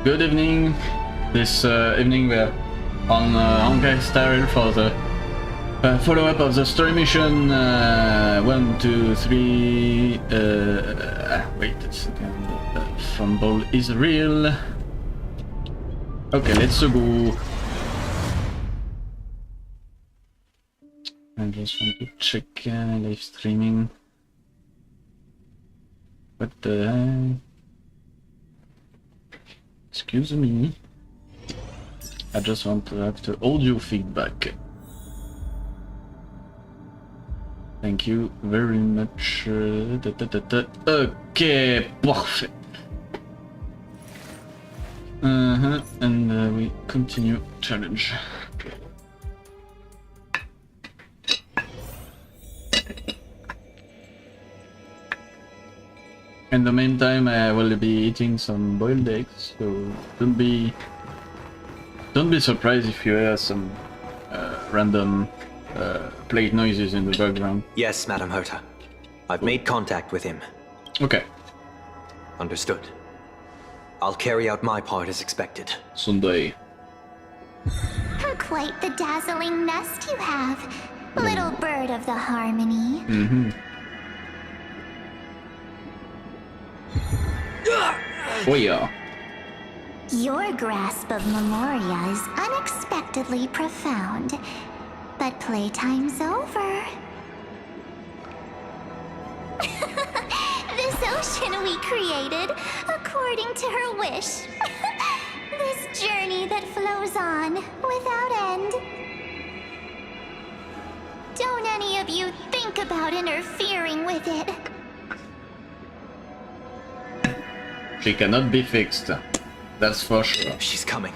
Good evening. This evening we are on Honkai Star for the follow-up of the story mission 1, 2, 3. Wait a second. Fumble is real. Okay, let's go. I just want to check live streaming. What the heck? Excuse me. I just want to have the audio feedback. Thank you very much. Okay, parfait. And we continue challenge. In the meantime, I will be eating some boiled eggs, so don't be surprised if you hear some random plate noises in the background. Yes, Madam Herta. I've made contact with him. Okay. Understood. I'll carry out my part as expected. Sunday. Quite the dazzling nest you have, little bird of the harmony. Oh yeah. Your grasp of Memoria is unexpectedly profound, but playtime's over. This ocean we created, according to her wish. This journey that flows on, without end. Don't any of you think about interfering with it. She cannot be fixed. That's for sure. She's coming.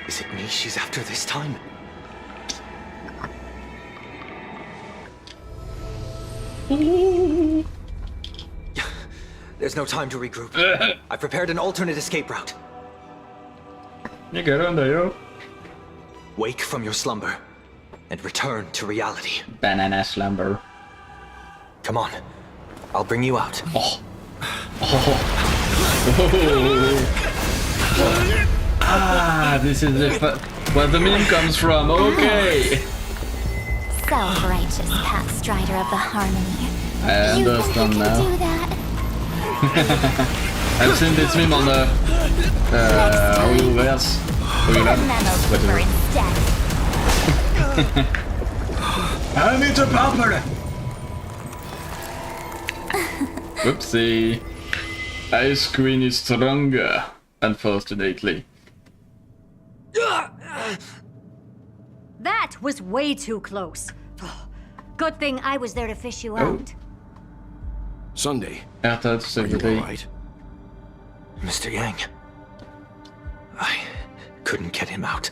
Is it me she's after this time? There's no time to regroup. I've prepared an alternate escape route. You get under, yo. Wake from your slumber and return to reality. Banana slumber. Come on. I'll bring you out. Oh. Ah, this is where the meme comes from. Okay. Self-righteous path strider of the harmony. I understand now. Do that. I've seen this meme on the Holoverse. Whatever. I need to bumper. Whoopsie. Ice Queen is stronger, unfortunately. That was way too close. Good thing I was there to fish you out. Sunday. Are you alright? Mr. Yang. I couldn't get him out.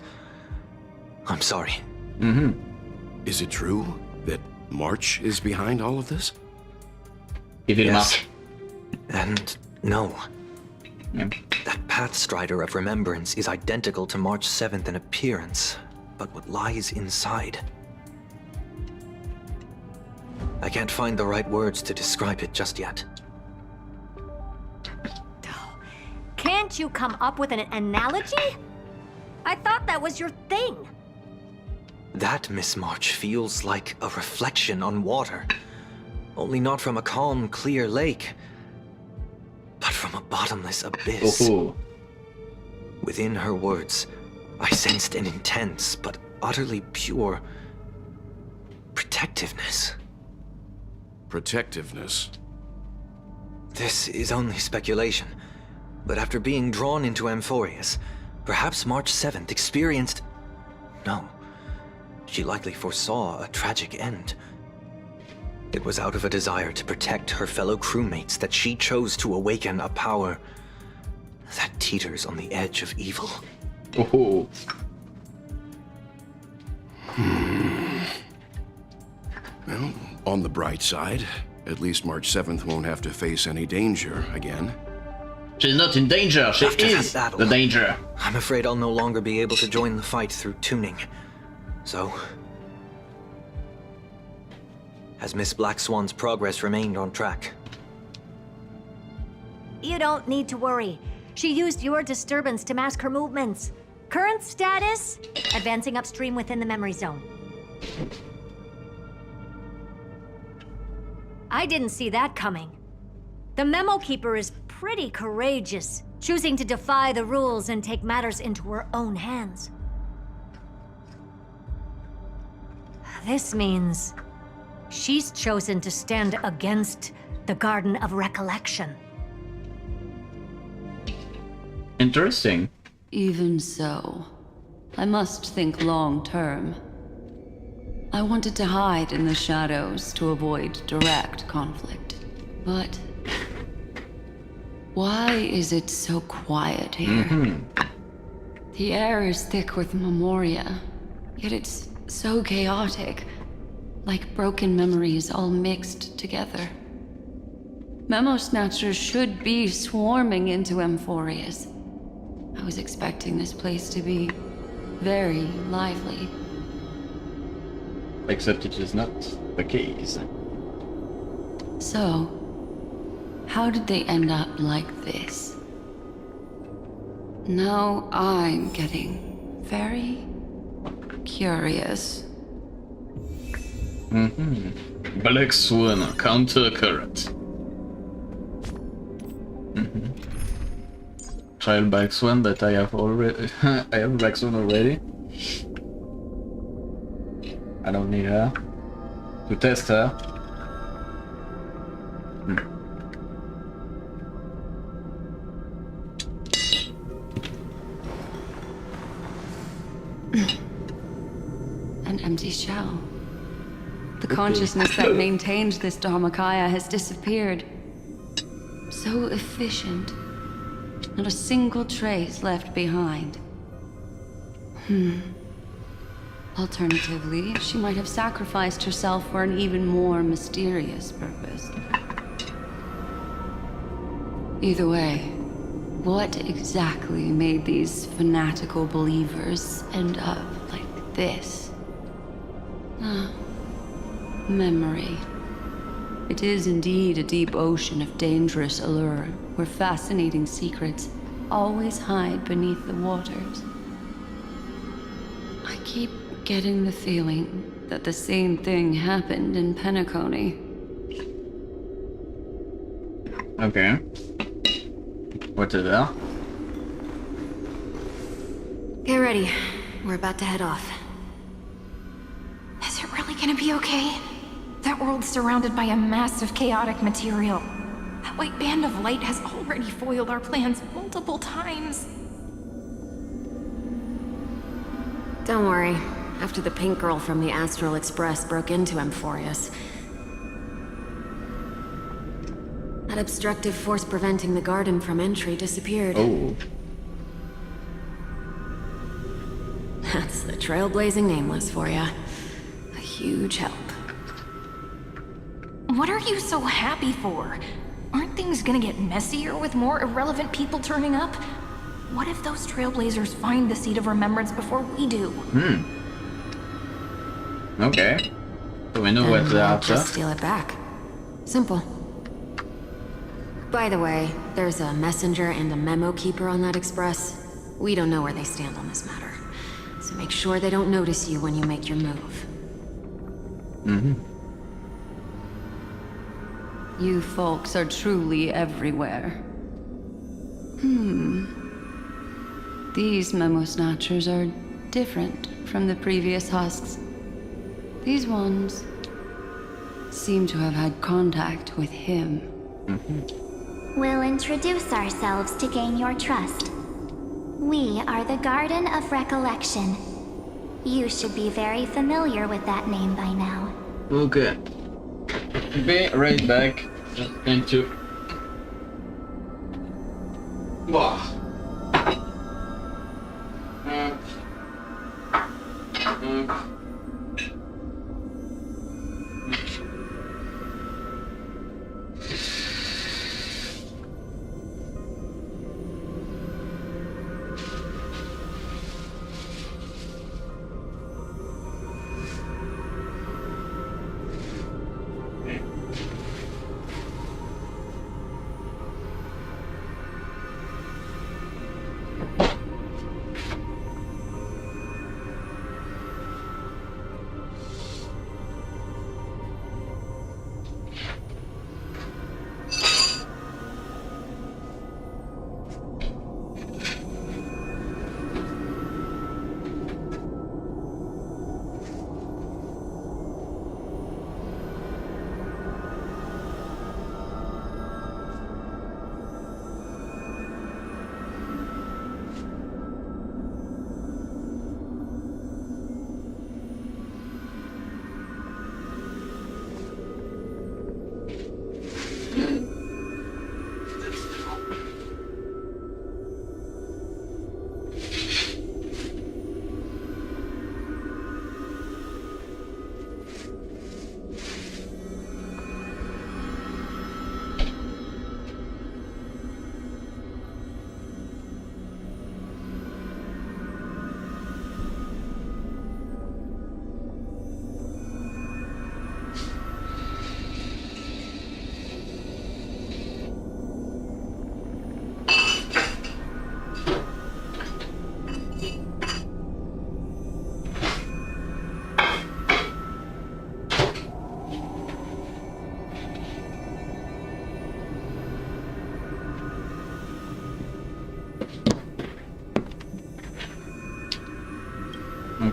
I'm sorry. Is it true that March is behind all of this? Yes. And no. Yeah. That Pathstrider of Remembrance is identical to March 7th in appearance, but what lies inside? I can't find the right words to describe it just yet. Can't you come up with an analogy? I thought that was your thing. That, Miss March, feels like a reflection on water. Only not from a calm, clear lake, but from a bottomless abyss. Within her words, I sensed an intense but utterly pure protectiveness. Protectiveness. This is only speculation, but after being drawn into Amphorius, perhaps March 7th experienced... No, she likely foresaw a tragic end. It was out of a desire to protect her fellow crewmates that she chose to awaken a power that teeters on the edge of evil. Well, on the bright side, at least March 7th won't have to face any danger again. She's not in danger, she is the danger. I'm afraid I'll no longer be able to join the fight through tuning. So... has Miss Black Swan's progress remained on track? You don't need to worry. She used your disturbance to mask her movements. Current status? Advancing upstream within the memory zone. I didn't see that coming. The Memo Keeper is pretty courageous, choosing to defy the rules and take matters into her own hands. This means she's chosen to stand against the Garden of Recollection. Interesting. Even so, I must think long term. I wanted to hide in the shadows to avoid direct conflict. But why is it so quiet here? The air is thick with memoria, yet it's so chaotic, like broken memories all mixed together. Memo Snatchers should be swarming into Emphorius. I was expecting this place to be very lively. Except it is not the case. So, how did they end up like this? Now I'm getting very curious. Black Swan, Counter Current. Trial Black Swan that I have already. I have Black Swan already. I don't need her to test her. An empty shell. The consciousness that maintained this Dharmakaya has disappeared. So efficient. Not a single trace left behind. Alternatively, she might have sacrificed herself for an even more mysterious purpose. Either way, what exactly made these fanatical believers end up like this? Memory. It is indeed a deep ocean of dangerous allure, where fascinating secrets always hide beneath the waters. I keep getting the feeling that the same thing happened in Penacony. Okay. What is that? Get ready. We're about to head off. Is it really gonna be okay? That world's surrounded by a mass of chaotic material. That white band of light has already foiled our plans multiple times. Don't worry. After the pink girl from the Astral Express broke into Emphorius, that obstructive force preventing the garden from entry disappeared. Oh. That's the trailblazing Nameless for ya. A huge help. What are you so happy for? Aren't things gonna get messier with more irrelevant people turning up? What if those trailblazers find the Seat of Remembrance before we do? Okay. So we know Then what's we'll after. just steal it back. Simple. By the way, there's a messenger and a memo keeper on that express. We don't know where they stand on this matter. So make sure they don't notice you when you make your move. You folks are truly everywhere. These Memo Snatchers are different from the previous husks. These ones seem to have had contact with him. We'll introduce ourselves to gain your trust. We are the Garden of Recollection. You should be very familiar with that name by now. Okay. Be right back. Just into. Wow.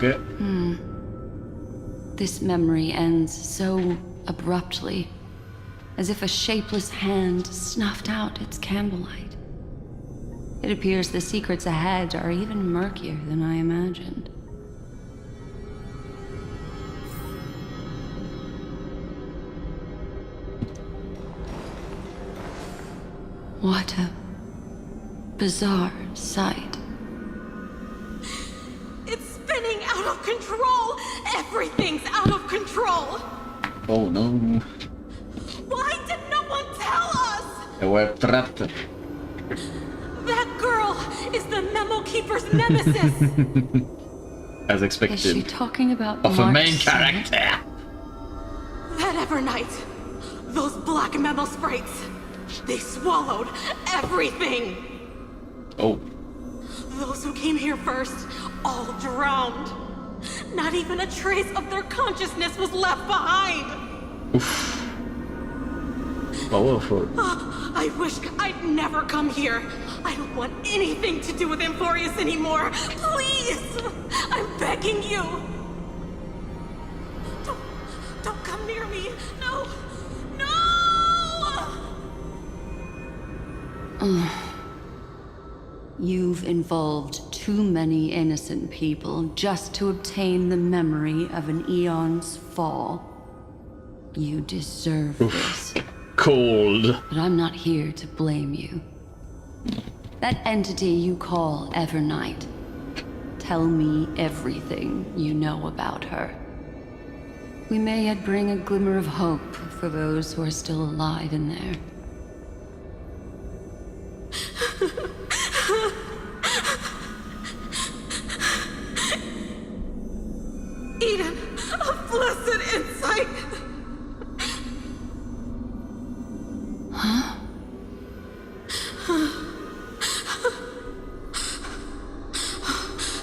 Okay. This memory ends so abruptly, as if a shapeless hand snuffed out its candlelight. It appears the secrets ahead are even murkier than I imagined. What a bizarre sight. It's spinning out of control! Everything's out of control! Oh no. Why did no one tell us? They were trapped. That girl is the Memo Keeper's nemesis! As Is she expected. talking about Of a main Mark's character. That Evernight, those black Memo sprites, they swallowed everything! Oh. Those who came here first, all drowned. Not even a trace of their consciousness was left behind! Powerful. I wish I'd never come here. I don't want anything to do with Emphorius anymore. Please! I'm begging you! Don't come near me! No! No! You've involved too many innocent people just to obtain the memory of an eon's fall. You deserve this. Cold. But I'm not here to blame you. That entity you call Evernight. Tell me everything you know about her. We may yet bring a glimmer of hope for those who are still alive in there. Eden, a blessed insight!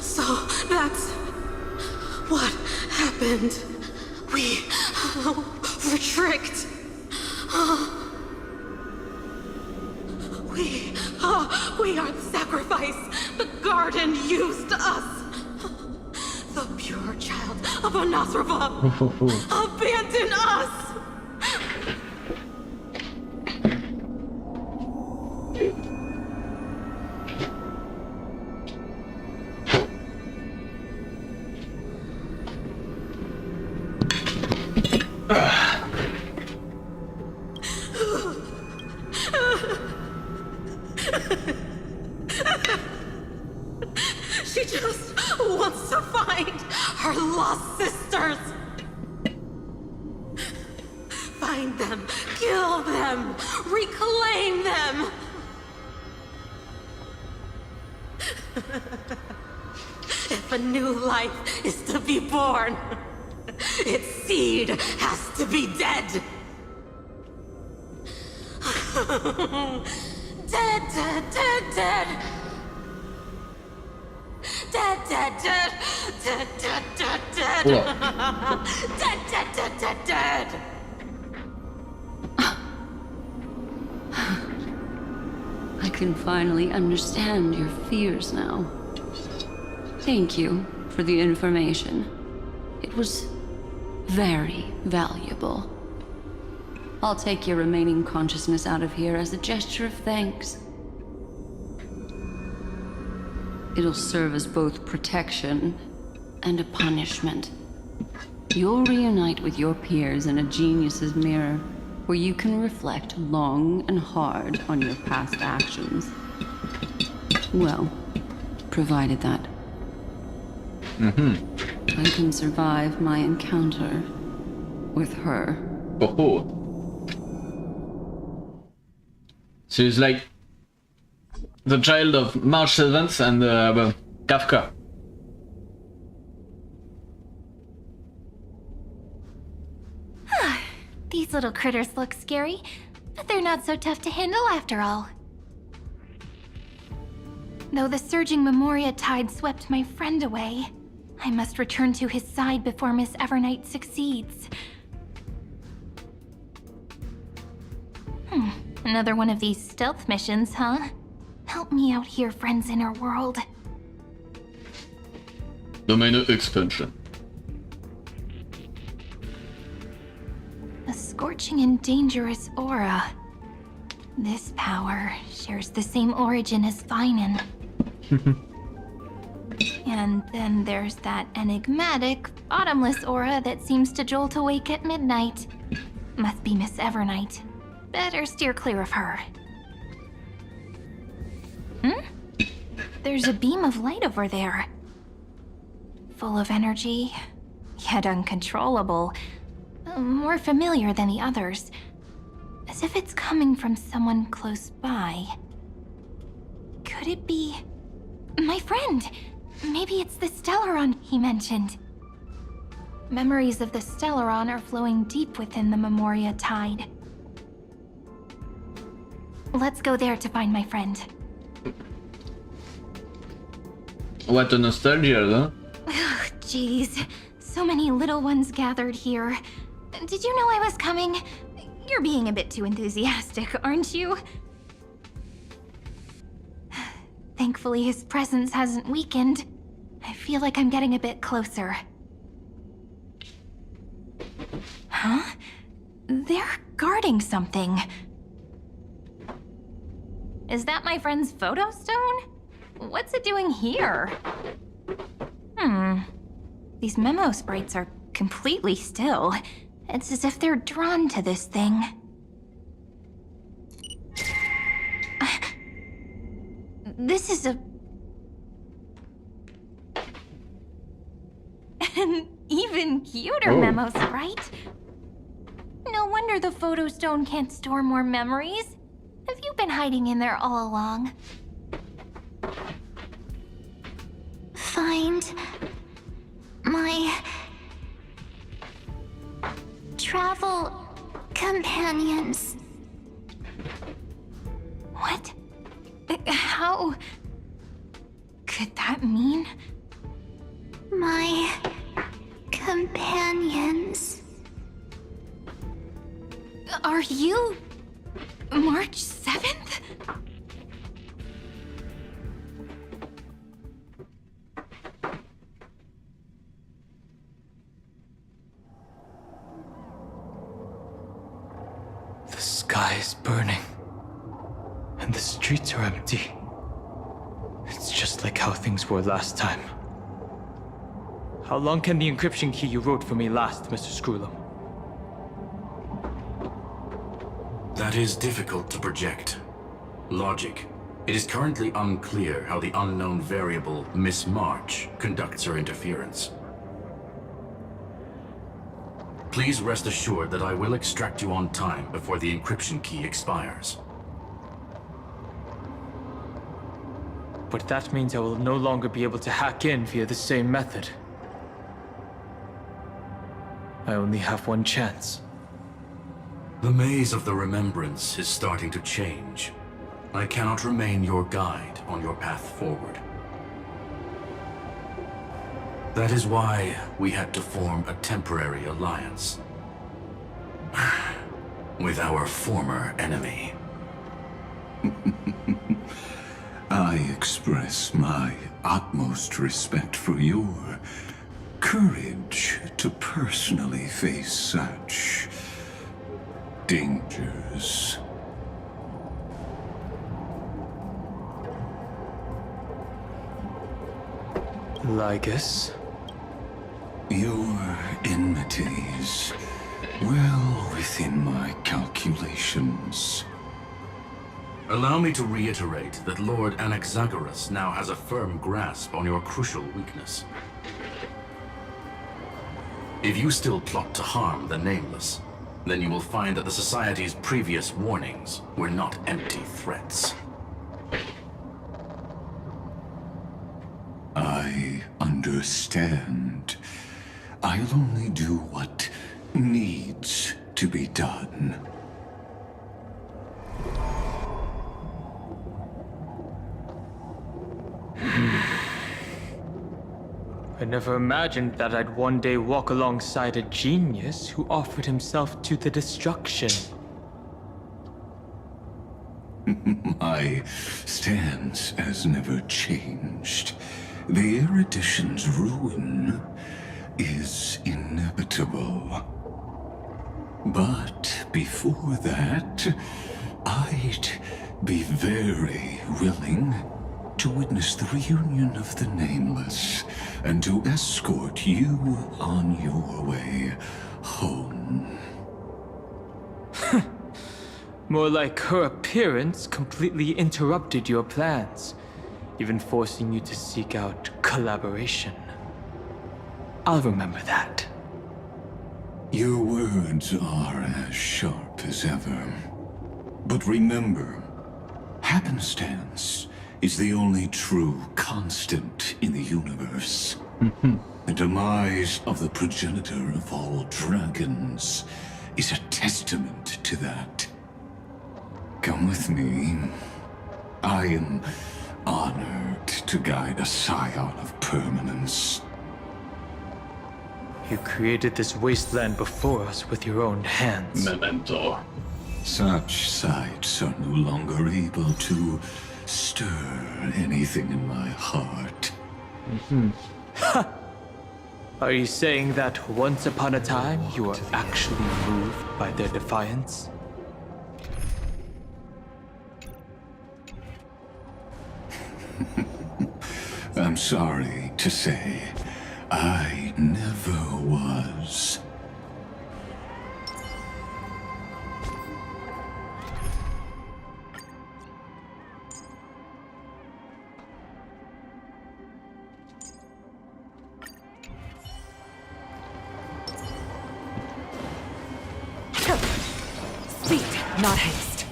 So that's what happened. We were tricked. We are the sacrifice. The garden used us. The pure child of Anasrava abandoned us. She just wants to find her lost sisters. Find them, kill them, reclaim them. If a new life is to be born, its seed has to be dead. Dead, dead, dead, dead. Dead, dead, dead. Dead, dead, dead, dead. Dead, dead, dead, dead, dead. I can finally understand your fears now. Thank you for the information. It was very valuable. I'll take your remaining consciousness out of here as a gesture of thanks. It'll serve as both protection and a punishment. You'll reunite with your peers in a genius's mirror, where you can reflect long and hard on your past actions. Well, provided that I can survive my encounter with her. Oh. She's like the child of March 7th and Kafka. These little critters look scary, but they're not so tough to handle after all. Though the surging Memoria tide swept my friend away, I must return to his side before Miss Evernight succeeds. Another one of these stealth missions, huh? Help me out here, friends inner world. Domain expansion. A scorching and dangerous aura. This power shares the same origin as Finan. And then there's that enigmatic, bottomless aura that seems to jolt awake at midnight. Must be Miss Evernight. Better steer clear of her. There's a beam of light over there. Full of energy, yet uncontrollable. More familiar than the others. As if it's coming from someone close by. Could it be... my friend? Maybe it's the Stellaron he mentioned. Memories of the Stellaron are flowing deep within the Memoria Tide. Let's go there to find my friend. What a nostalgia, though. Jeez, so many little ones gathered here. Did you know I was coming? You're being a bit too enthusiastic, aren't you? Thankfully, his presence hasn't weakened. I feel like I'm getting a bit closer. Huh? They're guarding something. Is that my friend's photo stone? What's it doing here? These memo sprites are completely still. It's as if they're drawn to this thing. This is an even cuter memo sprite. No wonder the photo stone can't store more memories. Have you been hiding in there all along? Find my travel companions. What? How could that mean? My companions. Are you March 7th? The sky is burning, and the streets are empty. It's just like how things were last time. How long can the encryption key you wrote for me last, Mr. Screwlum? That is difficult to project. Logic. It is currently unclear how the unknown variable, Miss March, conducts her interference. Please rest assured that I will extract you on time before the encryption key expires. But that means I will no longer be able to hack in via the same method. I only have one chance. The maze of the Remembrance is starting to change. I cannot remain your guide on your path forward. That is why we had to form a temporary alliance with our former enemy. I express my utmost respect for your courage to personally face such dangers. Lygus? Your enmities, well within my calculations. Allow me to reiterate that Lord Anaxagoras now has a firm grasp on your crucial weakness. If you still plot to harm the Nameless, then you will find that the Society's previous warnings were not empty threats. I understand. I'll only do what needs to be done. I never imagined that I'd one day walk alongside a genius who offered himself to the destruction. My stance has never changed. the erudition's ruin is inevitable. But before that, I'd be very willing to witness the reunion of the Nameless and to escort you on your way home. More like her appearance completely interrupted your plans, even forcing you to seek out collaboration. I'll remember that. Your words are as sharp as ever. But remember, happenstance is the only true constant in the universe. The demise of the progenitor of all dragons is a testament to that. Come with me. I am honored to guide a scion of permanence. You created this wasteland before us with your own hands. Memento. Such sights are no longer able to stir anything in my heart. Are you saying that once upon a time you were actually moved by their defiance? I'm sorry to say, I never was. Speed, not haste.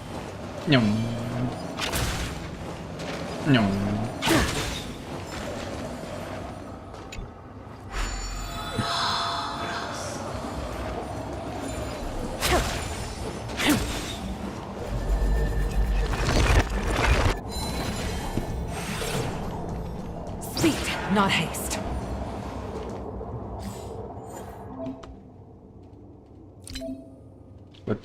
Nyum. Nyum. Speed, not haste. What?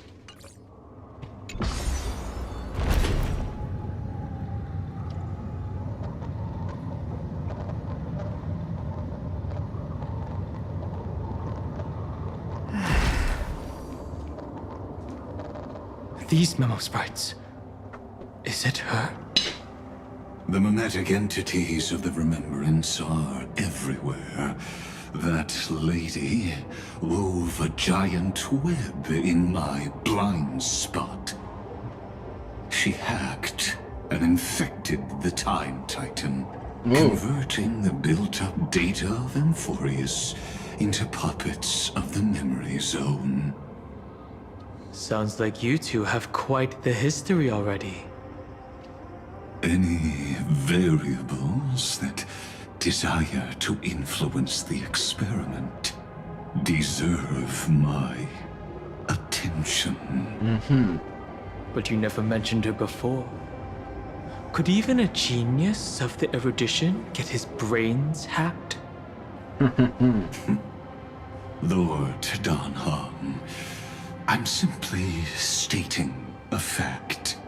These memo sprites. Is it her? The mimetic entities of the Remembrance are everywhere. That lady wove a giant web in my blind spot. She hacked and infected the Time Titan, converting the built-up data of Amphorius into puppets of the Memory Zone. Sounds like you two have quite the history already. Any variables that desire to influence the experiment deserve my attention. But you never mentioned her before. Could even a genius of the erudition get his brains hacked? Lord Donham, I'm simply stating a fact.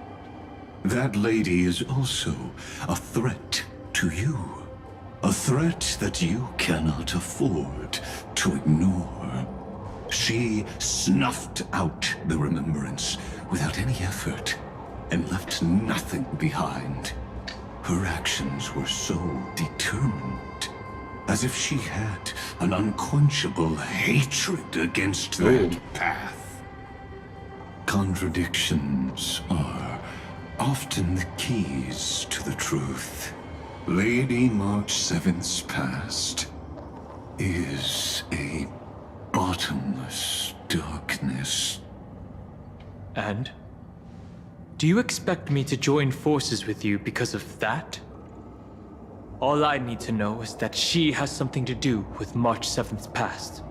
That lady is also a threat to you. A threat that you cannot afford to ignore. She snuffed out the Remembrance without any effort and left nothing behind. Her actions were so determined, as if she had an unquenchable hatred against that path. Contradictions are often the keys to the truth. Lady March 7th's past is a bottomless darkness. And? Do you expect me to join forces with you because of that? All I need to know is that she has something to do with March 7th's past.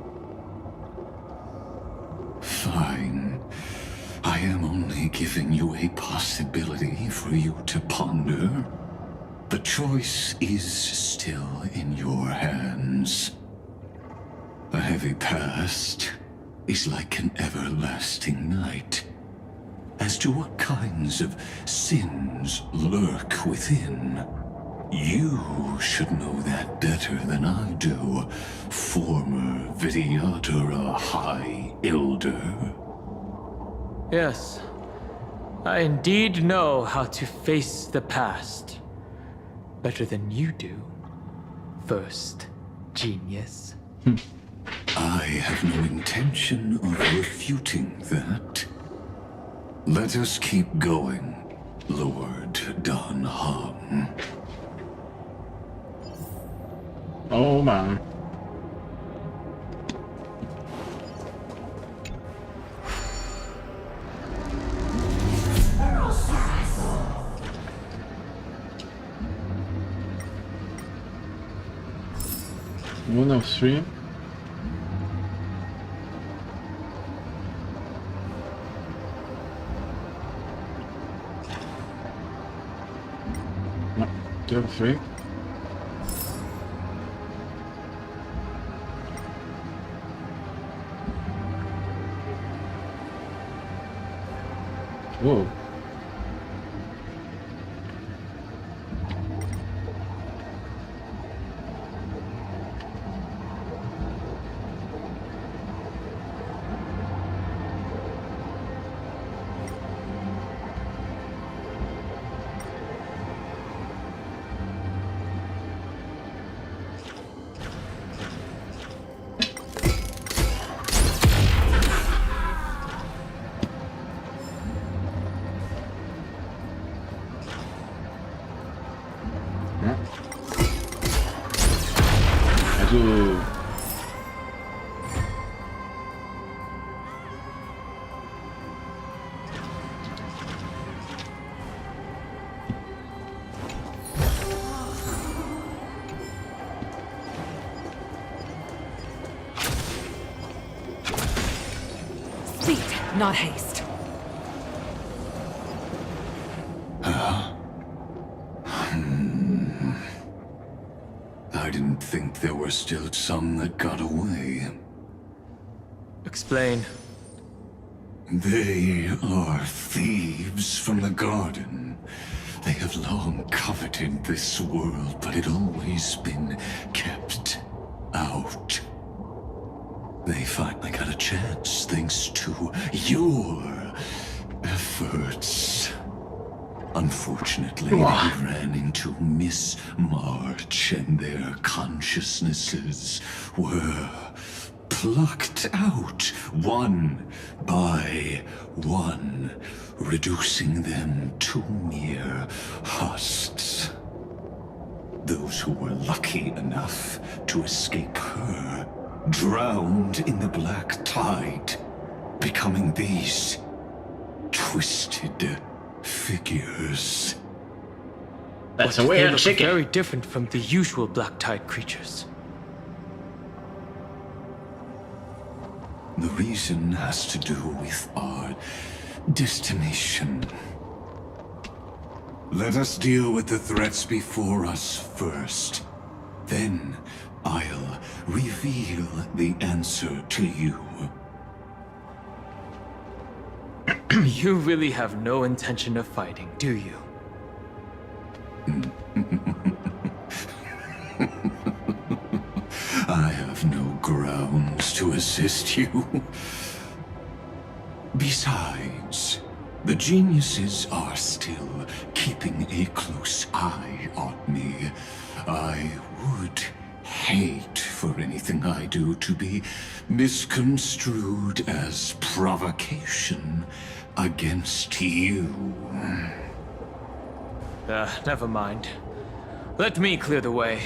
Fine. I am only giving you a possibility for you to ponder. The choice is still in your hands. A heavy past is like an everlasting night. As to what kinds of sins lurk within, You should know that better than I do, former Vidyadhara High Elder. Yes, I indeed know how to face the past. Better than you do, first genius. I have no intention of refuting that. Let us keep going, Lord Don Hum. Oh man. One of three. No, 2 of 3. Whoa. Also Speed, not haste. I didn't think there were still some that got away. Explain. They are thieves from the garden. They have long coveted this world, but it always been kept out. They finally got a chance thanks to your efforts. Unfortunately, they ran into Miss March and their consciousnesses were plucked out one by one, reducing them to mere husks. Those who were lucky enough to escape her drowned in the black tide, becoming these twisted figures. that's But a they weird look chicken. very different from the usual black tide creatures. The reason has to do with our destination. Let us deal with the threats before us first. Then I'll reveal the answer to you. You really have no intention of fighting, do you? I have no grounds to assist you. Besides, the geniuses are still keeping a close eye on me. I would hate for anything I do to be misconstrued as provocation against you. Never mind. Let me clear the way.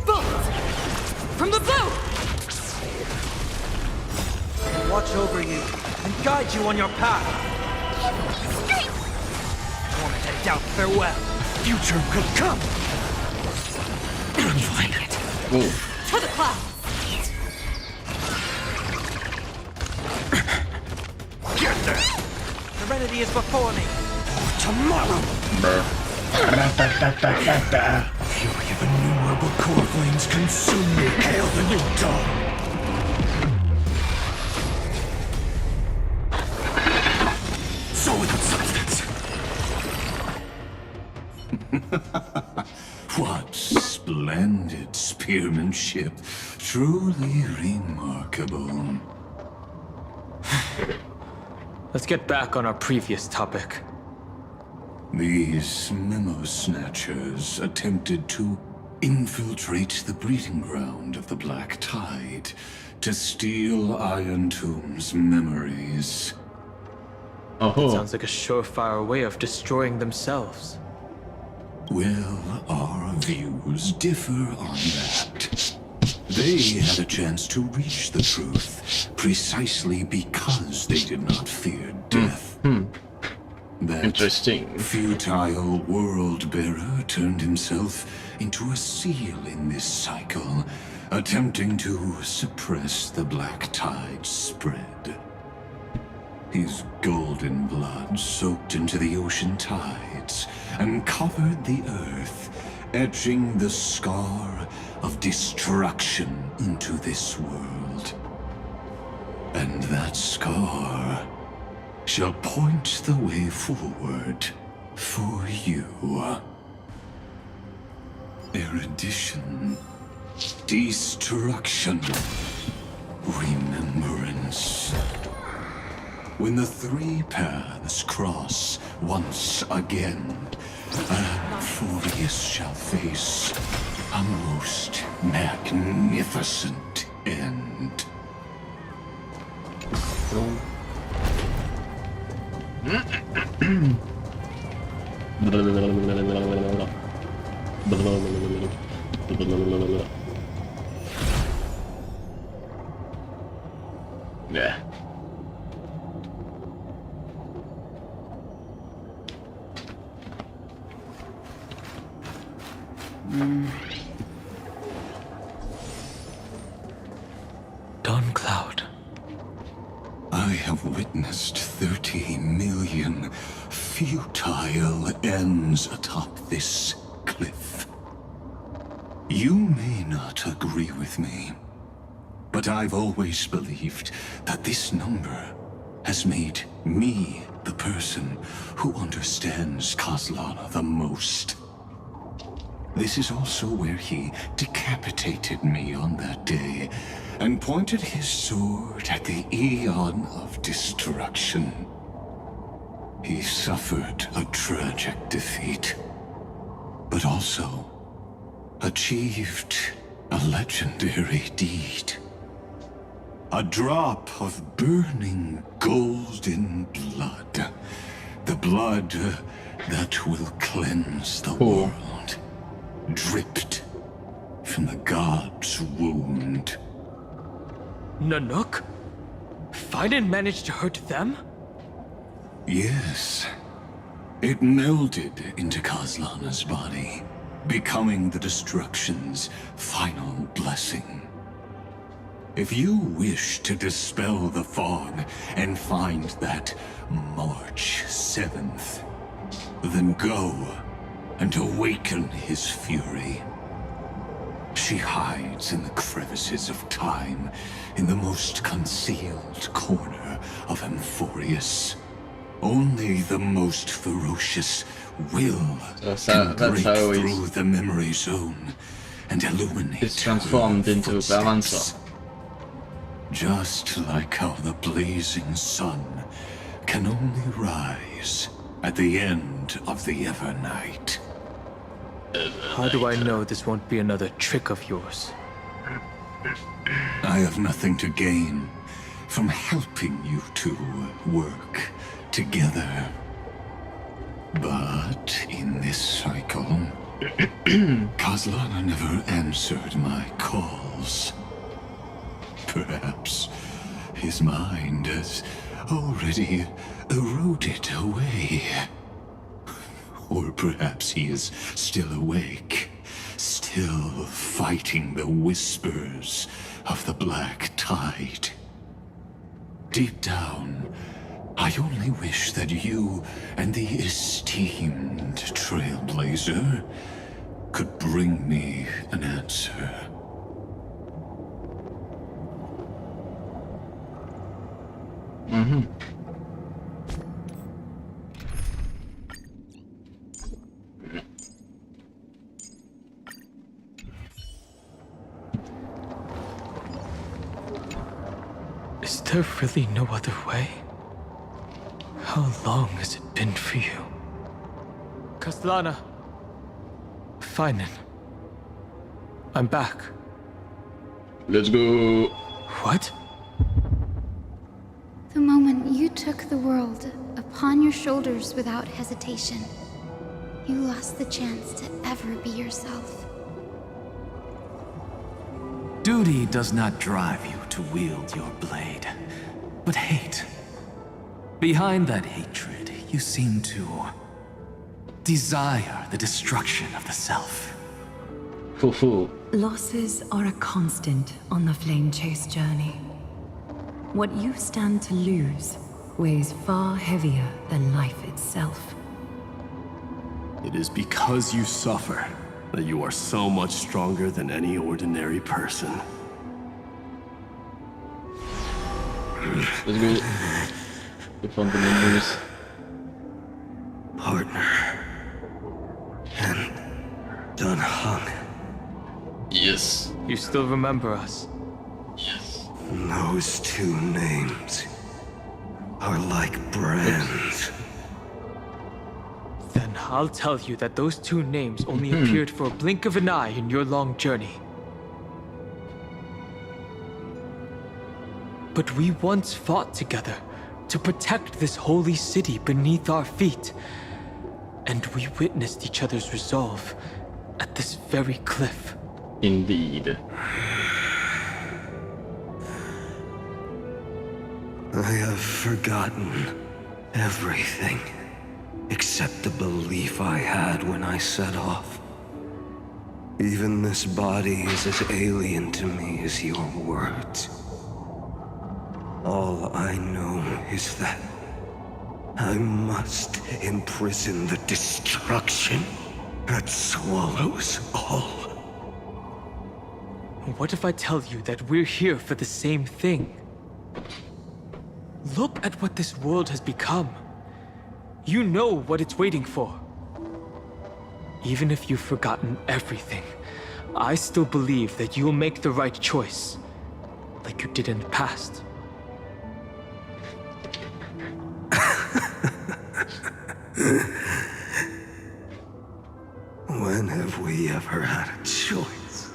Bullets! From the boat! Watch over you and guide you on your path. Torment and doubt farewell. Future could come. Find it. Whoa. To the clouds! Get there! Serenity is before me. Tomorrow! Fury of innumerable core flames consume me. Hail the new dawn! spearmanship. Truly remarkable. Let's get back on our previous topic. These memo snatchers attempted to infiltrate the breeding ground of the Black Tide to steal Iron Tomb's memories. Oh. Sounds like a surefire way of destroying themselves. Well, our views differ on that. They had a chance to reach the truth precisely because they did not fear death. That Interesting. futile world-bearer turned himself into a seal in this cycle, attempting to suppress the Black Tide's spread. His golden blood soaked into the ocean tides and covered the earth, etching the scar of destruction into this world. And that scar shall point the way forward for you. Erudition, destruction, remembrance. When the three paths cross once again, Amphorius shall face a most magnificent end. Yeah. Dawn Cloud. I have witnessed 30 million futile ends atop this cliff. You may not agree with me, but I've always believed that this number has made me the person who understands Kozlana the most. This is also where he decapitated me on that day and pointed his sword at the Eon of Destruction. He suffered a tragic defeat, but also achieved a legendary deed. A drop of burning golden blood. The blood that will cleanse the world. Dripped from the god's wound. Nanook? Fiden managed to hurt them? Yes. It melded into Kozlana's body, becoming the Destruction's final blessing. If you wish to dispel the fog and find that March 7th, then go and awaken his fury. She hides in the crevices of time, in the most concealed corner of Amphorius. Only the most ferocious will can break through the memory zone and illuminate. It's transformed into Balanza. Just like how the blazing sun can only rise at the end of the Evernight. How do I know this won't be another trick of yours? I have nothing to gain from helping you two work together. But in this cycle, Kozlana never answered my calls. Perhaps his mind has already eroded away. Or perhaps he is still awake, still fighting the whispers of the Black Tide. Deep down, I only wish that you and the esteemed Trailblazer could bring me an answer. Is there really no other way? How long has it been for you? Kastlana. Fine. I'm back. Let's go. What? The moment you took the world upon your shoulders without hesitation, you lost the chance to ever be yourself. Duty does not drive you to wield your blade, but hate. Behind that hatred, you seem to desire the destruction of the self. Losses are a constant on the Flame Chase journey. What you stand to lose weighs far heavier than life itself. It is because you suffer that you are so much stronger than any ordinary person. Let's go. The fundamentals. Partner. And done hung. Yes. You still remember us? Yes. Those two names are like brands. Then I'll tell you that those two names only appeared for a blink of an eye in your long journey. But we once fought together to protect this holy city beneath our feet. And we witnessed each other's resolve at this very cliff. Indeed. I have forgotten everything except the belief I had when I set off. Even this body is as alien to me as your words. All I know is that I must imprison the destruction that swallows all. What if I tell you that we're here for the same thing? Look at what this world has become. You know what it's waiting for. Even if you've forgotten everything, I still believe that you'll make the right choice, like you did in the past. When have we ever had a choice?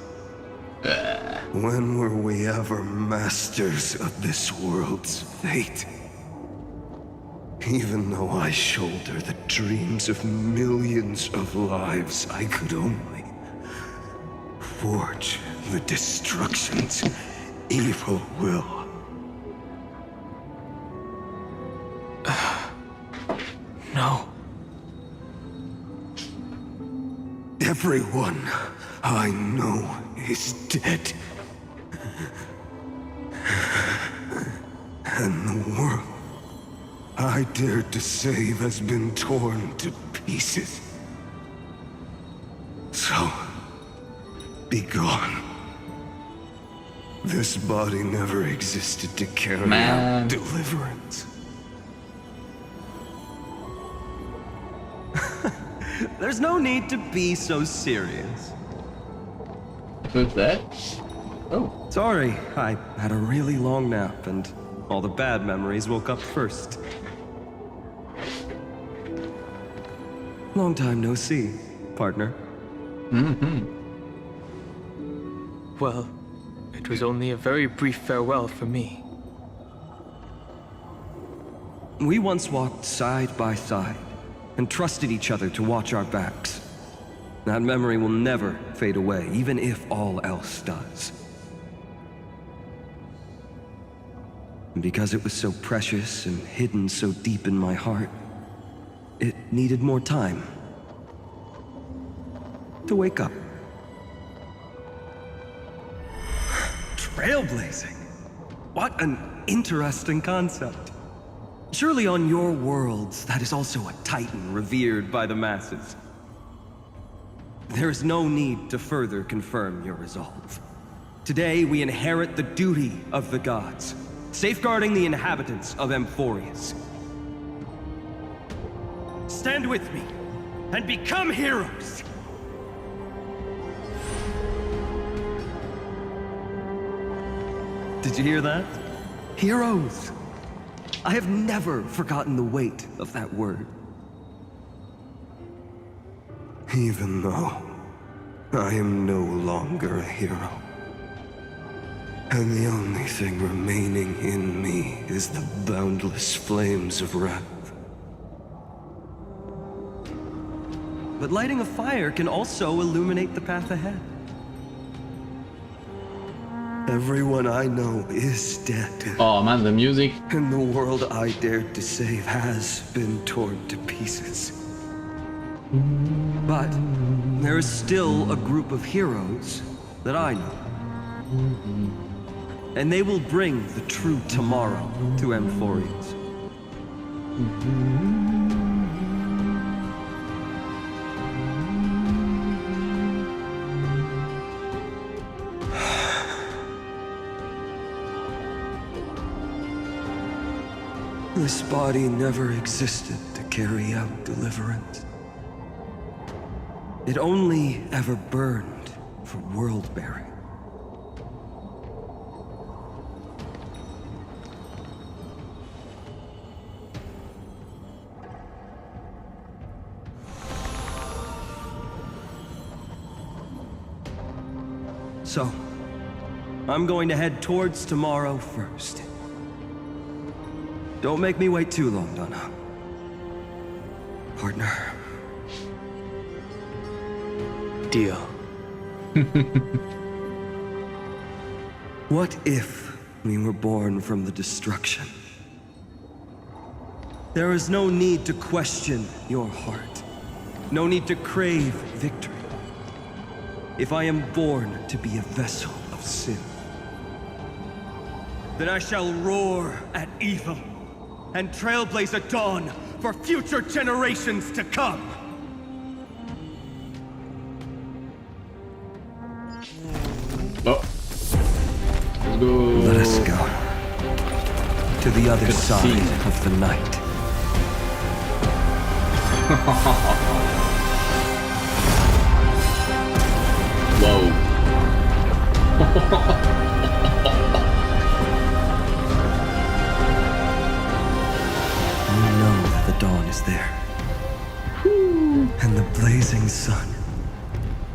When were we ever masters of this world's fate? Even though I shoulder the dreams of millions of lives, I could only forge the destruction's evil will. No. Everyone I know is dead. And the world I dared to save has been torn to pieces. So, be gone. This body never existed to carry out deliverance. There's no need to be so serious. Who's that? Oh. Sorry, I had a really long nap and all the bad memories woke up first. Long time no see, partner. Well, it was only a very brief farewell for me. We once walked side by side and trusted each other to watch our backs. That memory will never fade away, even if all else does. And because it was so precious and hidden so deep in my heart, it needed more time to wake up. Trailblazing? What an interesting concept. Surely on your worlds, that is also a titan revered by the masses. There is no need to further confirm your resolve. Today, we inherit the duty of the gods, safeguarding the inhabitants of Emphorius. Stand with me, and become heroes! Did you hear that? Heroes! I have never forgotten the weight of that word. Even though I am no longer a hero. And the only thing remaining in me is the boundless flames of wrath. But lighting a fire can also illuminate the path ahead. Everyone I know is dead. Oh man, the music. And the world I dared to save has been torn to pieces. But there is still a group of heroes that I know. And they will bring the true tomorrow to Amphoreans. This body never existed to carry out deliverance. It only ever burned for world-bearing. So, I'm going to head towards tomorrow first. Don't make me wait too long, Donna. Partner. Deal. What if we were born from the destruction? There is no need to question your heart. No need to crave victory. If I am born to be a vessel of sin, then I shall roar at evil and trailblaze a dawn for future generations to come. Oh. Let's go. Let us go to the other side of the night. Whoa. You know that the dawn is there. And the blazing sun,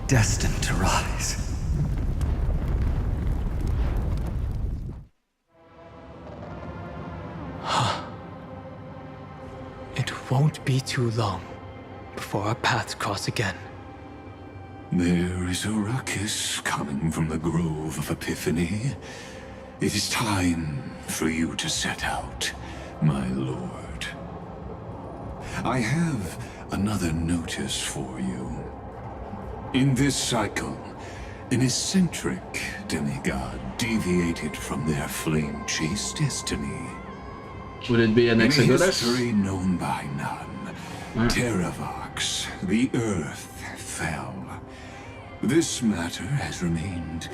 destined to rise. It won't be too long before our paths cross again. There is a ruckus coming from the Grove of Epiphany. It is time for you to set out, my lord. I have another notice for you. In this cycle, an eccentric demigod deviated from their flame-chased destiny. Would it be an In a Exodus? history known by none, Terravox, the earth, fell. This matter has remained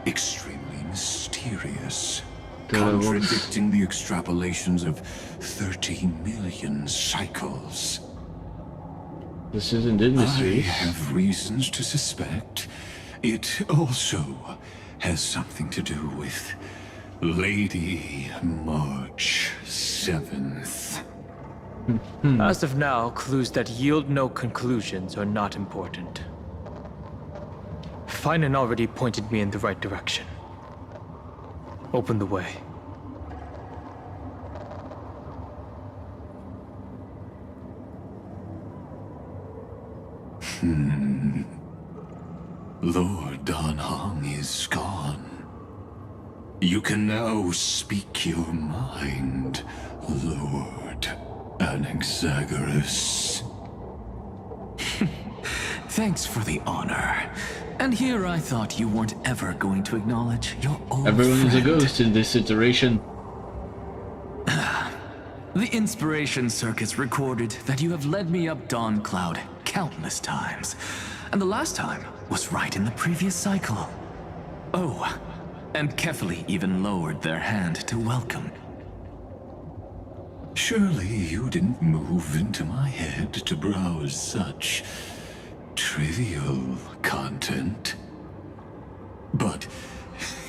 extremely mysterious, contradicting the extrapolations of 30 million cycles. This is indeed mysterious. I have reasons to suspect it also has something to do with Lady March 7th. As of now, clues that yield no conclusions are not important. Finan already pointed me in the right direction. Open the way. Lord Dan Heng is gone. You can now speak your mind, Lord Anaxagoras. Thanks for the honor. And here I thought you weren't ever going to acknowledge your old Everyone is a friend. ghost in this iteration. The Inspiration Circuits recorded that you have led me up Dawn Cloud countless times. And the last time was right in the previous cycle. Oh, and Kefali even lowered their hand to welcome. Surely you didn't move into my head to browse such trivial content. But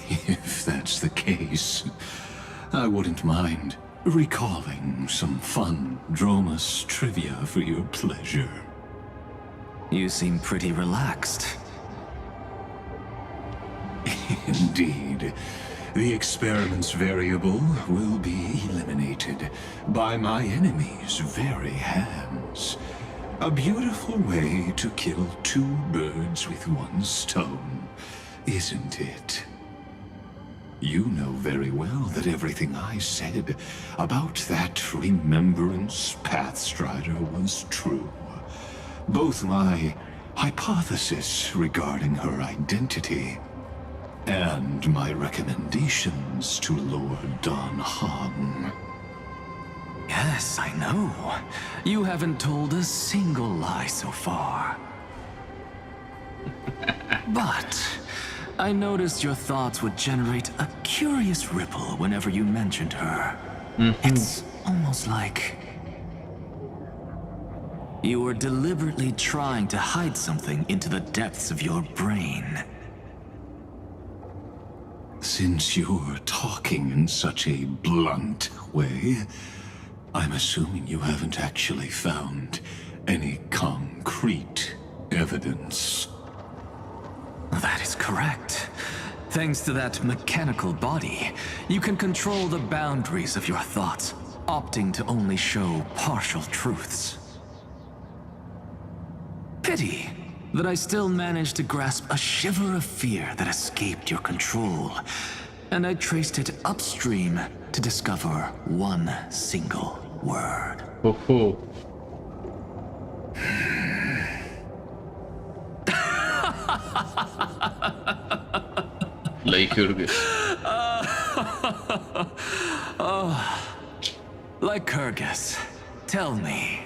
if that's the case, I wouldn't mind recalling some fun Dromus trivia for your pleasure. You seem pretty relaxed. Indeed. The experiment's variable will be eliminated by my enemy's very hands. A beautiful way to kill two birds with one stone, isn't it? You know very well that everything I said about that Remembrance Pathstrider was true. Both my hypothesis regarding her identity and my recommendations to Lord Don Hahn. Yes, I know. You haven't told a single lie so far. But I noticed your thoughts would generate a curious ripple whenever you mentioned her. It's almost like you were deliberately trying to hide something into the depths of your brain. Since you're talking in such a blunt way, I'm assuming you haven't actually found any concrete evidence. That is correct. Thanks to that mechanical body, you can control the boundaries of your thoughts, opting to only show partial truths. Pity that I still managed to grasp a shiver of fear that escaped your control, and I traced it upstream to discover one single word. Lycurgus. Oh, Lycurgus, tell me,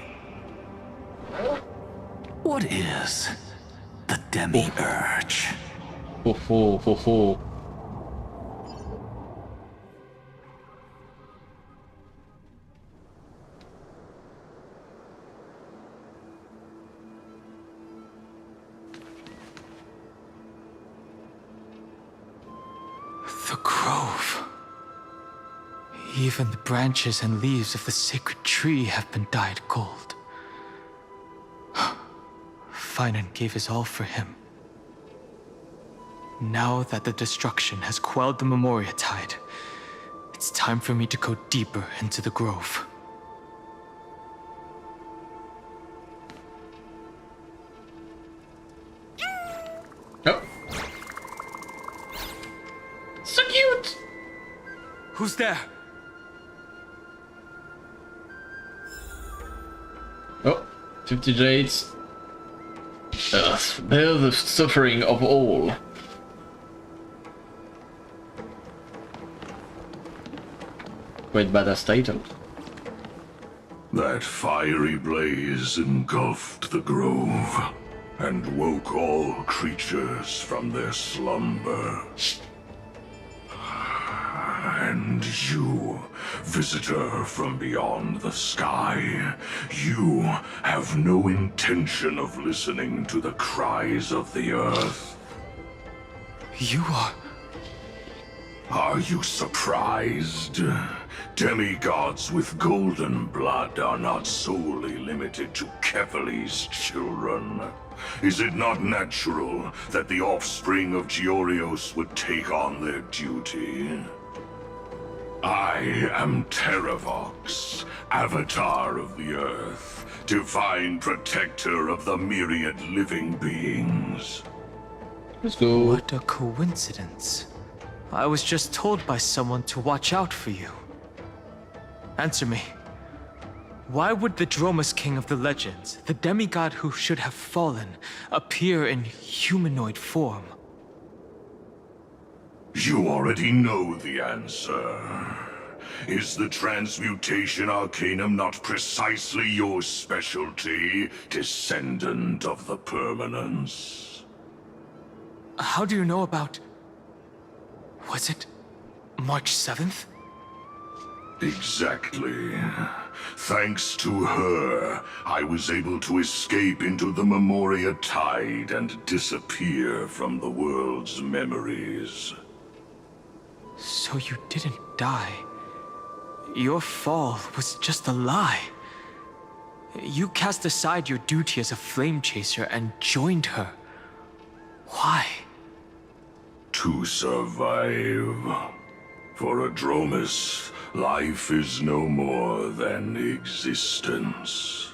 what is the Demi-Urge? The grove. Even the branches and leaves of the sacred tree have been dyed gold. Finan gave his all for him. Now that the destruction has quelled the Memoria tide, it's time for me to go deeper into the grove. Oh. So cute! Who's there? Oh, 50 jades. Bear the suffering of all. Quite badass title. That fiery blaze engulfed the grove and woke all creatures from their slumber. And you, visitor from beyond the sky, you have no intention of listening to the cries of the earth. You are... Are you surprised? Demigods with golden blood are not solely limited to Kefali's children. Is it not natural that the offspring of Seareos would take on their duty? I am Terravox, Avatar of the Earth, divine protector of the myriad living beings. Let's go. What a coincidence. I was just told by someone to watch out for you. Answer me. Why would the Dromus King of the legends, the demigod who should have fallen, appear in humanoid form? You already know the answer. Is the transmutation arcanum not precisely your specialty, descendant of the permanence? How do you know about... Was it March 7th? Exactly. Thanks to her, I was able to escape into the Memoria tide and disappear from the world's memories. So you didn't die. Your fall was just a lie. You cast aside your duty as a flame chaser and joined her. Why? To survive. For a Dromus, life is no more than existence.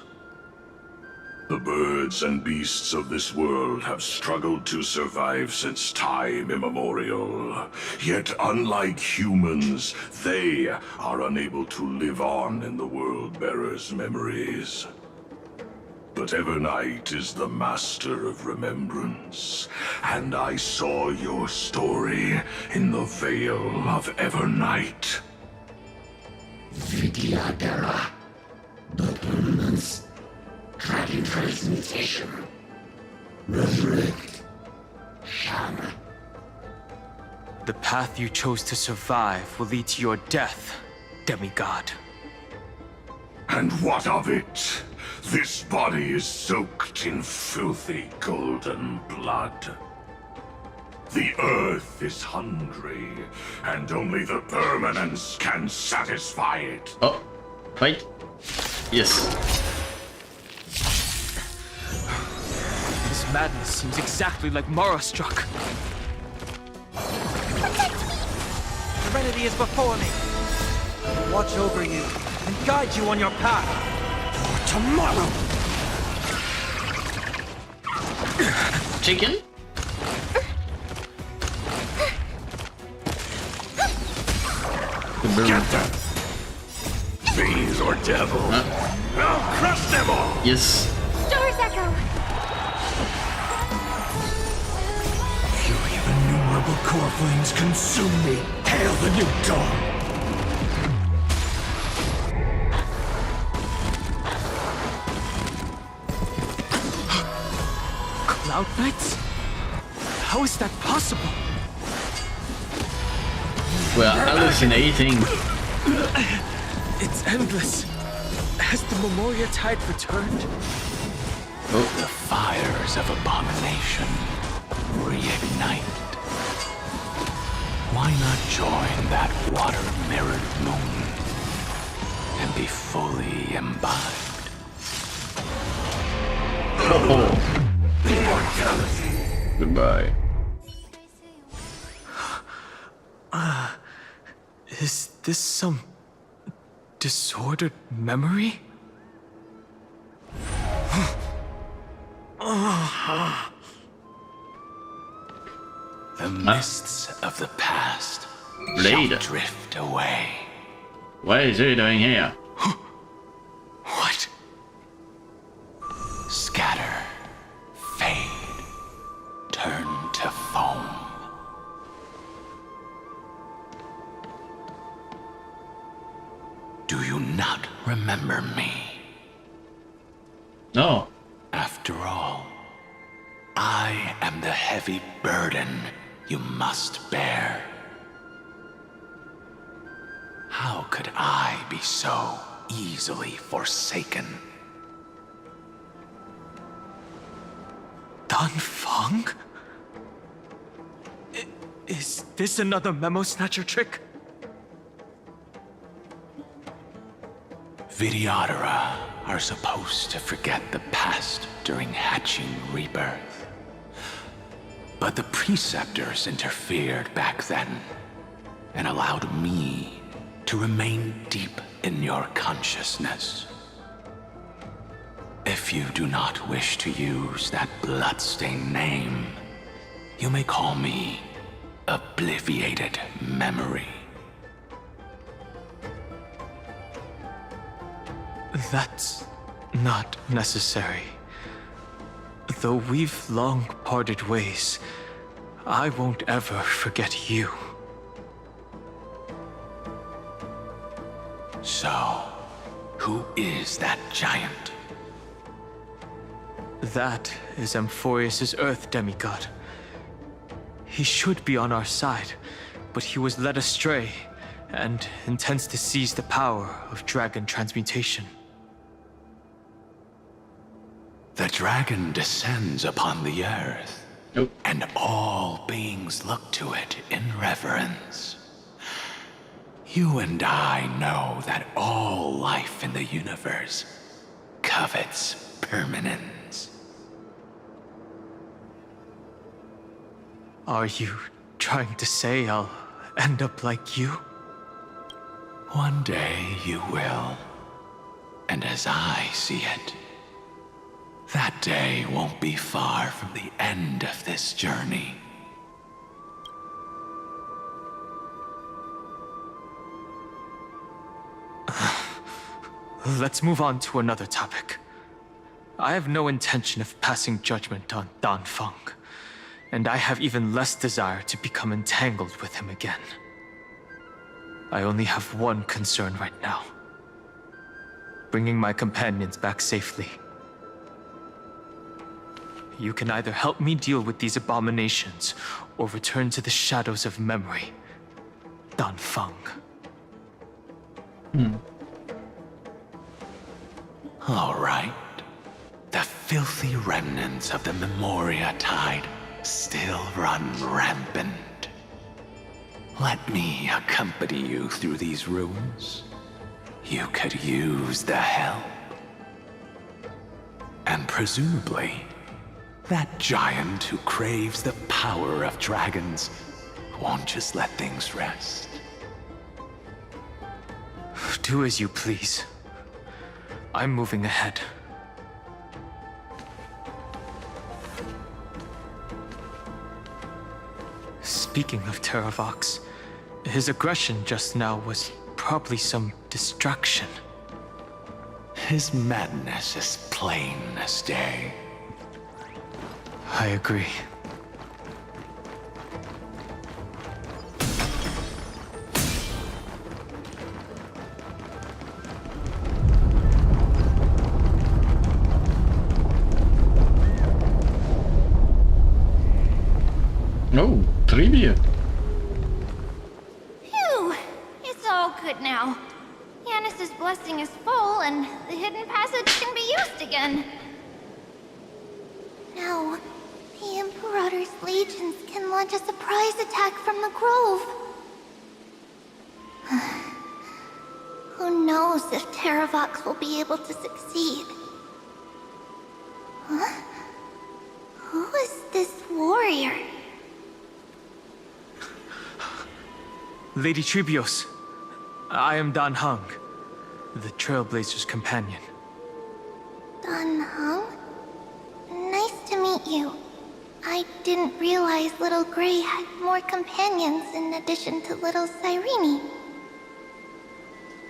The birds and beasts of this world have struggled to survive since time immemorial. Yet unlike humans, they are unable to live on in the World-Bearer's memories. But Evernight is the master of remembrance, and I saw your story in the Veil of Evernight. Vidyadhara, the permanence, dragon transmutation, resurrect, Shana. The path you chose to survive will lead to your death, demigod. And what of it? This body is soaked in filthy golden blood. The earth is hungry, and only the permanence can satisfy it. Oh, wait. Yes. This madness seems exactly like Mara struck. Serenity is before me. Watch over you and guide you on your path. For tomorrow. Chicken? Get them! Fiends or devils. I'll crush them all! Yes. Star's Echo! Fury of innumerable core flames consume me. Hail the new dawn! Cloud Knights? How is that possible? We're hallucinating. It's endless. Has the Memoria tide returned? Oh. The fires of abomination reignite. Why not join that water-mirrored moon and be fully imbibed? Oh. Immortality. Goodbye. Is this some disordered memory? The mists of the past Blade. shall drift away. What is he doing here? What? Scatter, fade, turn to foam. Do you not remember me? No. After all, I am the heavy burden you must bear. How could I be so easily forsaken? Dan Feng? Is this another Memo Snatcher trick? Vidyadhara are supposed to forget the past during hatching rebirth. But the Preceptors interfered back then and allowed me to remain deep in your consciousness. If you do not wish to use that bloodstained name, you may call me Obliviated Memory. That's not necessary. Though we've long parted ways, I won't ever forget you. So, who is that giant? That is Amphorius' Earth demigod. He should be on our side, but he was led astray and intends to seize the power of dragon transmutation. The dragon descends upon the earth, and all beings look to it in reverence. You and I know that all life in the universe covets permanence. Are you trying to say I'll end up like you? One day you will. And as I see it, that day won't be far from the end of this journey. Let's move on to another topic. I have no intention of passing judgment on Dan Feng, and I have even less desire to become entangled with him again. I only have one concern right now: bringing my companions back safely. You can either help me deal with these abominations, or return to the shadows of memory. Dan Feng. All right. The filthy remnants of the Memoria Tide still run rampant. Let me accompany you through these ruins. You could use the help. And presumably, that giant who craves the power of dragons won't just let things rest. Do as you please. I'm moving ahead. Speaking of Terravox, his aggression just now was probably some distraction. His madness is plain as day. I agree. Oh, trivia. Phew! It's all good now. Yanis's blessing is full, and the hidden passage can be used again. Now, the Imperator's legions can launch a surprise attack from the grove. Who knows if Terravox will be able to succeed? Huh? Who is this warrior? Lady Seareos, I am Dan Heng, the Trailblazer's companion. Dan Heng? Nice to meet you. I didn't realize Little Grey had more companions in addition to Little Cyrene.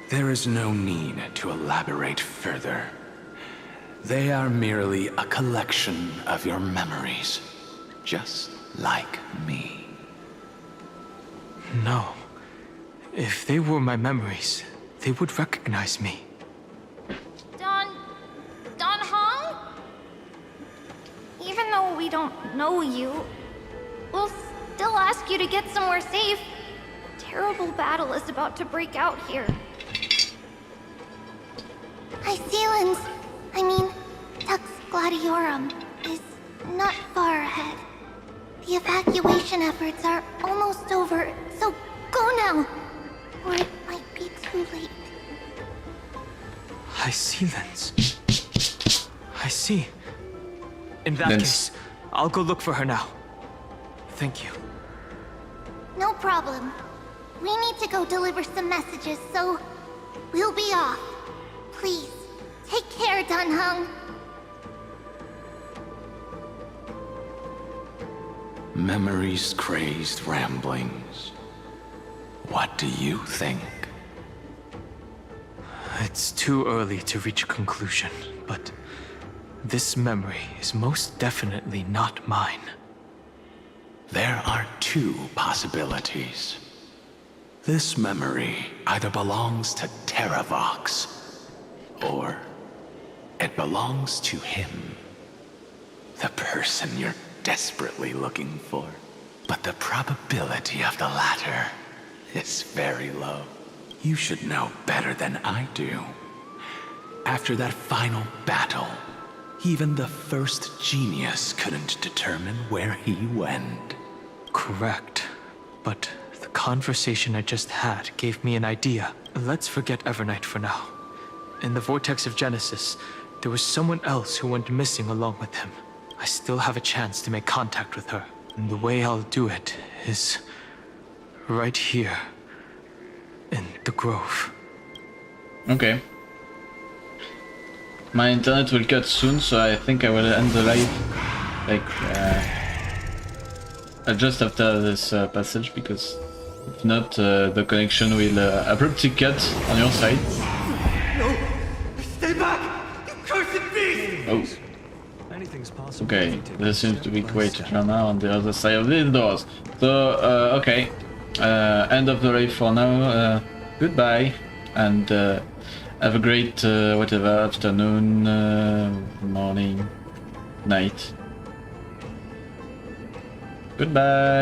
There is no need to elaborate further. They are merely a collection of your memories, just like me. No. If they were my memories, they would recognize me. Dan Heng? Even though we don't know you, we'll still ask you to get somewhere safe. A terrible battle is about to break out here. Iceland's, Tux Gladiorum, is not far ahead. The evacuation efforts are almost over, so go now! Or it might be too late. Iceland's. I see. In that case, I'll go look for her now. Thank you. No problem. We need to go deliver some messages, so we'll be off. Please, take care, Dan Heng. Memories crazed ramblings. What do you think? It's too early to reach a conclusion, but this memory is most definitely not mine. There are two possibilities. This memory either belongs to Terravox, or it belongs to him. The person you're desperately looking for. But the probability of the latter is very low. You should know better than I do. After that final battle, even the first genius couldn't determine where he went. Correct. But the conversation I just had gave me an idea. Let's forget Evernight for now. In the Vortex of Genesis, there was someone else who went missing along with him. I still have a chance to make contact with her. And the way I'll do it is right here in the Grove. Okay. My internet will cut soon, so I think I will end the live like just after this passage, because if not, the connection will abruptly cut on your side. No! Stay back! You cursed beast! Oh. Okay, there seems to be quite a drama on the other side of these doors. So, okay. End of the live for now. Goodbye, and have a great whatever afternoon, morning, night. Goodbye.